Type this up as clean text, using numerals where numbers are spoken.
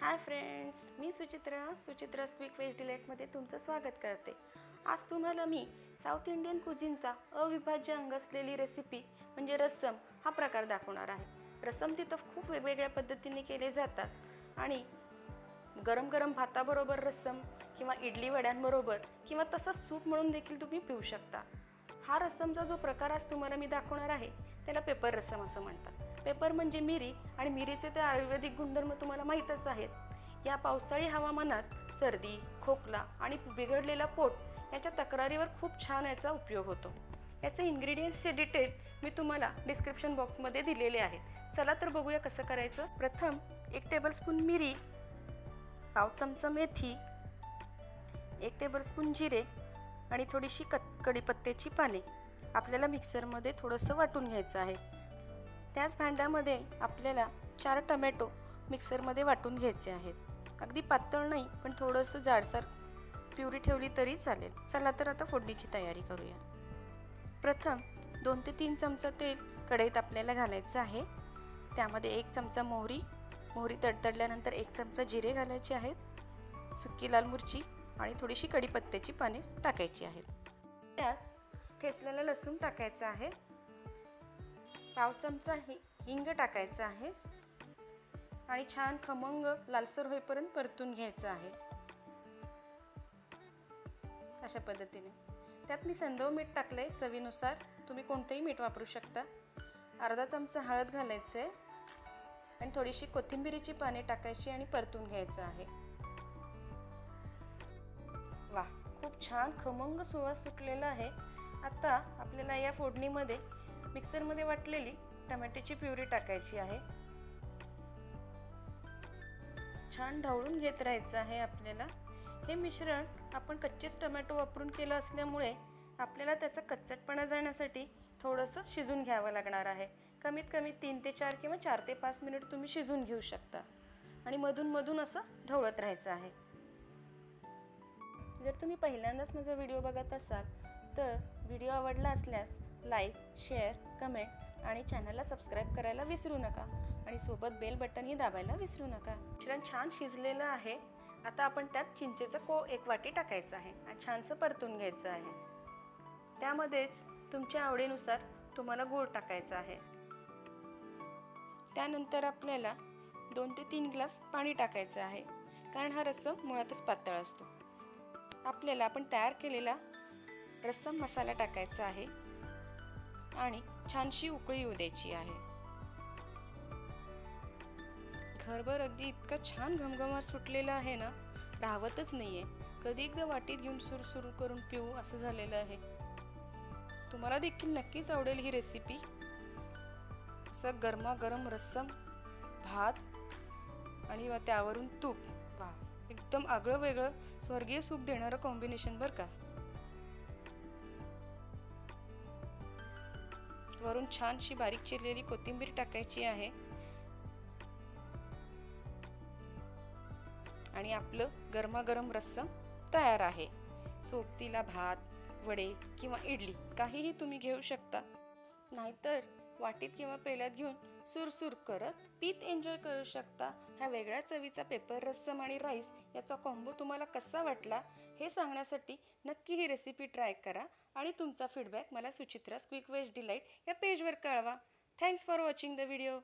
Hi friends, मी Suchitra quick veg डिलाइटमध्ये तुमचं स्वागत करते। आज तुम्हाला मी साऊथ इंडियन कुझिनचा अविभाज्य अंग असलेली रेसिपी म्हणजे रसम हा प्रकार दाखवणार आहे। रसम तिथं खूप वेगवेगळ्या पद्धतीने केले जातात आणि गरम गरम भाताबरोबर रसम किंवा इडली वड्यांबरोबर किंवा तसंच सूप म्हणून देखील तुम्ही पिऊ शकता। हा रसमचा जो प्रकार आज तुम्हाला मी दाखवणार आहे त्याला पेपर रसम असं म्हणतात। पेपर म्हणजे मिरी आणि मिरीचे ते आयुर्वेदिक गुणधर्म तुम्हाला माहीतच आहेत। या पावसाळी हवामानात सर्दी, खोकला आणि बिघडलेला पोट याच्या तक्रारीवर खूप छान याचा उपयोग होतो। याचे इंग्रेडिएंट्सचे डिटेल मी तुम्हाला डिस्क्रिप्शन बॉक्समध्ये दिलेले आहेत। चला तर बघूया कसं करायचं। प्रथम 1 टेबलस्पून मिरी, पाव चमचा मेथी, 1 टेबलस्पून जिरे आणि थोडीशी कढीपत्त्याची पाने आपल्याला मिक्सरमध्ये थोडंसं वाटून घ्यायचं आहे। त्याच भांड्यामध्ये आपल्याला 4 टोमॅटो मिक्सरमध्ये वाटून घ्यायचे आहेत। अगदी पातळ नाही पण थोडंसं जाडसर प्युरी ठेवली तरी चालेल। चला तर आता फोडणीची तयारी करूया। प्रथम 2 ते 3 चमचा तेल कढईत आपल्याला घालायचं आहे। त्यामध्ये 1 चमचा मोहरी तडतडल्यानंतर 1 चमचा जिरे घालायचे आहेत, सुकी लाल मिरची आणि थोडीशी कढीपत्त्याची पाने टाकायची आहेत। त्यात ठेचलेलं लसूण टाकायचं आहे, पाव चमचा हिंग टाकायचा आहे आणि छान खमंग लालसर होईपर्यंत परतून घ्यायचं आहे। अशा पद्धतीने त्यात मी संदव मीठ टाकलंय चवीनुसार, तुम्ही कोणतेही मीठ वापरू शकता। अर्धा चमचा हळद घालायचे आणि थोडीशी कोथिंबीरीची पाने टाकायची आणि परतून घ्यायचं आहे। वाह, खूप छान खमंग सुवास सुटलेला आहे। आता आपल्याला या फोडणीमध्ये मिक्सरमध्ये वाटलेली टोमॅटोची प्युरी टाकायची आहे। छान ढवळून घेत राहायचं आहे आपल्याला। हे मिश्रण आपण कच्चेच टोमॅटो वापरून केलं असल्यामुळे आपल्याला त्याचा कच्चटपणा जाण्यासाठी थोडंसं शिजून घ्यावं लागणार आहे। कमीत कमी 3 ते 4 किंवा 4 ते 5 मिनिट तुम्ही शिजून घेऊ शकता आणि मधून मधून असं ढवळत राहायचं आहे। जर तुम्ही पहिल्यांदाच माझा व्हिडिओ बघत असाल तर व्हिडिओ आवडला असल्यास लाईक, शेअर, कमेंट आणि चॅनलला सबस्क्राईब करायला विसरू नका आणि सोबत बेल बटनही दाबायला विसरू नका। मिश्रण छान शिजलेलं आहे। आता आपण त्यात चिंचेचं 1 वाटी टाकायचं आहे आणि छानसं परतून घ्यायचं आहे। त्यामध्येच तुमच्या आवडीनुसार तुम्हाला गूळ टाकायचा आहे। त्यानंतर आपल्याला 2 ते 3 ग्लास पाणी टाकायचं आहे, कारण हा रस्सम मुळातच पातळ असतो। आपल्याला आपण तयार केलेला रस्सम मसाला टाकायचा आहे आणि छानशी उकळी येऊ द्यायची आहे। घरभर अगदी इतका छान घमघमाट सुटलेला आहे ना, राहवतच नाहीये। कधी एकदा वाटीत घेऊन सुरू करून पिऊ असं झालेलं आहे। तुम्हाला देखील नक्कीच आवडेल ही रेसिपी। असं गरमागरम रस्सम, भात आणि त्यावरून तूप, वाह, एकदम आगळं वेगळं स्वर्गीय सुख देणारं कॉम्बिनेशन बरं का। वरून छानशी बारीक चिरलेली कोथिंबीर टाकायची आहे आणि आपलं गरमागरम रस्सम तयार आहे। सोबतीला भात, वडे किंवा इडली काहीही तुम्ही घेऊ शकता, नाहीतर वाटीत किंवा पेल्यात घेऊन सुरसुर करत पीत एन्जॉय करू शकता। ह्या वेगळ्या चवीचा पेपर रस्सम आणि राईस याचा कॉम्बो तुम्हाला कसा वाटला हे सांगण्यासाठी नक्की ही रेसिपी ट्राय करा आणि तुमचा फीडबॅक मला सुचित्रा क्विक वेज डिलाइट या पेजवर कळवा। Thanks for watching the video.